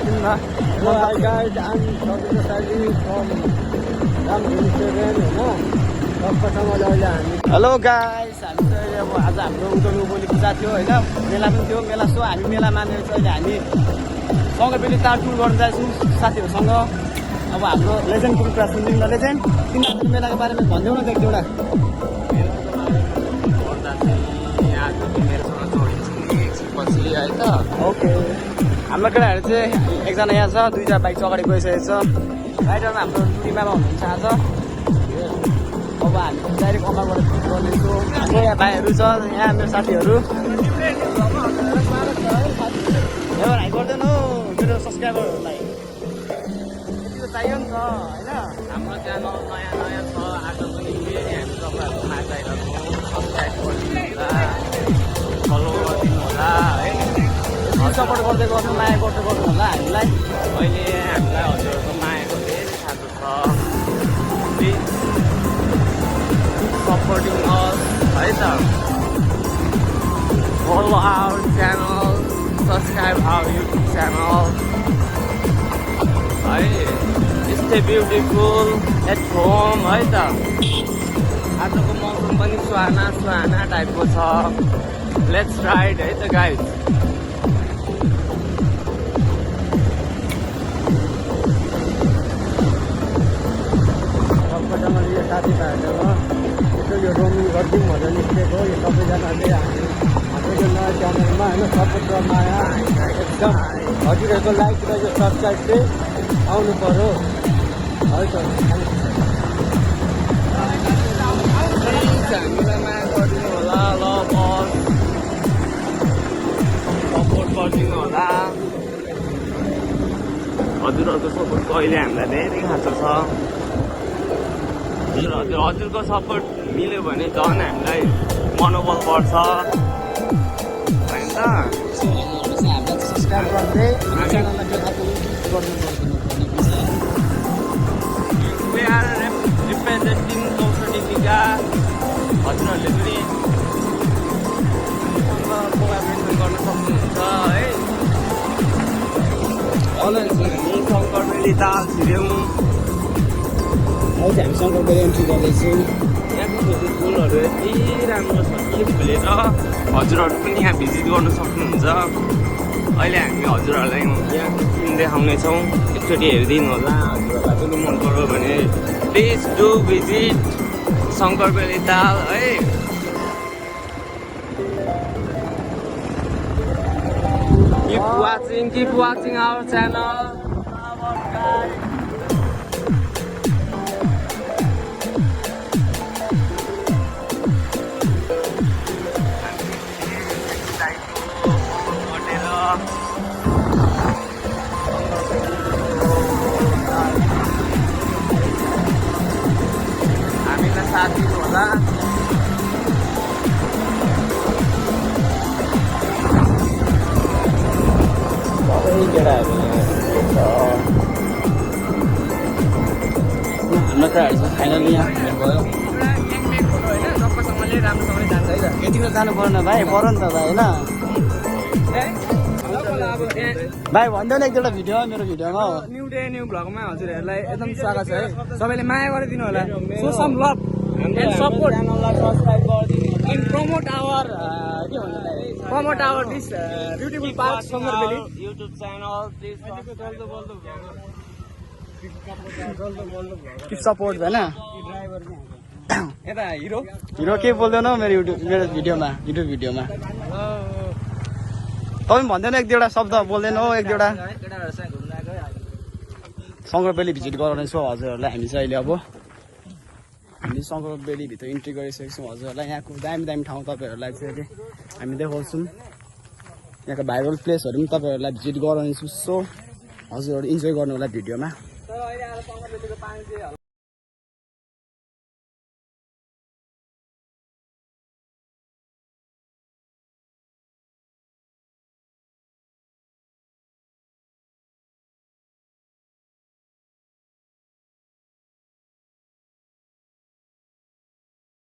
आइदिनु न Hello, hi guys, I'm Sabita Sali from Ram27 hello guys हामी चाहिँ अब आज हाम्रो उदोलो बोली पूजा थियो होइन मेला पनि थियो मेला सो हामी मेला मानेर चाहिँ अहिले हामी सँगै तार टुर गर्न जान्छौँ साथीहरूसँग अब हाम्रो लेजेन्डको कुरा सुनिदिउँ न लेजेन्ड तिनीहरूको मेलाको बारेमा भनिदेऊ न एक दुईवटा ओके हाम्रो केटाहरू चाहिँ एकजना यहाँ छ दुईजना बाइक चाहिँ अगाडि गइसकेको छ राइडरमा हाम्रो टुरीमा हुनुहुन्छ आज अब हामी डाइरेक्ट अमाबाट गर्नेछौँ हाम्रो यहाँ भाइहरू छ यहाँ मेरो साथीहरू गर्दैन हौ मेरो सब्सक्राइबरहरूलाई यति त चाहियो नि त होइन हाम्रो च्यानल नयाँ नयाँ छ आज पनि फेरि हामी तपाईँहरूको माझ आइरहेको सब्सक्राइब गरिदिनु होला फलो गरिदिनु होला है सपोर्ट गर्दै गर्नु माया गर्दै गर्नु होला हामीलाई अहिले हामीलाई हजुरहरूको मायाको धेरै खाँचो छ please supporting us, right? Follow our channel, subscribe our YouTube channel. Right? Stay beautiful at home, right? आजको मौसम पनि सुहाना सुहाना टाइपको छ. Let's ride, right, guys? सबैजनाले साथी भाइहरूमा यो रोमिङ गरिदिउँ भनेर निस्केको यो सबैजनाले हाम्रो यो नयाँ च्यानलमा होइन सपोर्ट र माया एकदम हजुरहरूको लाइक र यो सब्सक्राइब चाहिँ आउनु पऱ्यो है त हामीलाई माया गरिदिनु होला लभ अस सपोर्ट गरिदिनु होला हजुरहरूको सपोर्टको अहिले हामीलाई धेरै खाँचो छ हजुरको सपोर्ट मिल्यो भने झन् हामीलाई मनोबल बढ्छ होइन त सब्सक्राइब गर्दै We are representing 64 टिका हजुरहरूले पनि कोलाबोरेसन गर्न सक्नुहुन्छ है हामी शङ्कर बेली ताल छिर्यौँ अहिले हामी शङ्करको एन्ट्री गर्दैछौँ यहाँको फुलहरू यति राम्रो छ कि फुलेर हजुरहरू पनि यहाँ भिजिट गर्न सक्नुहुन्छ अहिले हामी हजुरहरूलाई यहाँ फिल्म देखाउनेछौँ एकचोटि हेरिदिनु होला हजुरहरूलाई पनि मन पर्यो भने प्लिज डु भिजिट शङ्कर बेली ताल है keep watching our channel. हामीलाई साथ दिनु होला केटाहरू हाम्रो केटाहरू फाइनली यहाँ भयो सबैसँगले राम्रोसँगले जान्छ है त यति त जानु पर्दैन भाइ पऱ्यो नि त भाइ होइन भाइ भन्दै न एक दुईवटा भिडियो मेरो भिडियोमा हो न्यू डे न्यू भ्लगमा हजुरहरूलाई एकदम स्वागत छ है सबैले माया गरिदिनु होला so some love and support च्यानललाई सब्सक्राइब गरिदिनु and promote our this beautiful park Shankarbeli YouTube channel please keep support भएन यता हिरो के बोल्दैन मेरो मेरो युट्युब भिडियोमा तपाईँ भन्दैन एक दुईवटा शब्द बोल्दैन हो एक दुईवटा शङ्करबेली भिजिट गराउनेछौँ हजुरहरूलाई हामी चाहिँ अहिले अब हामी शङ्करबेलीभित्र इन्ट्री गरिसकेको छौँ हजुरहरूलाई यहाँको दामी दामी ठाउँ तपाईँहरूलाई चाहिँ अहिले हामी देखाउँछौँ यहाँको भाइरल प्लेसहरू पनि तपाईँहरूलाई भिजिट गराउनेछौँ सो हजुरहरू इन्जोय गर्नु होला भिडियोमा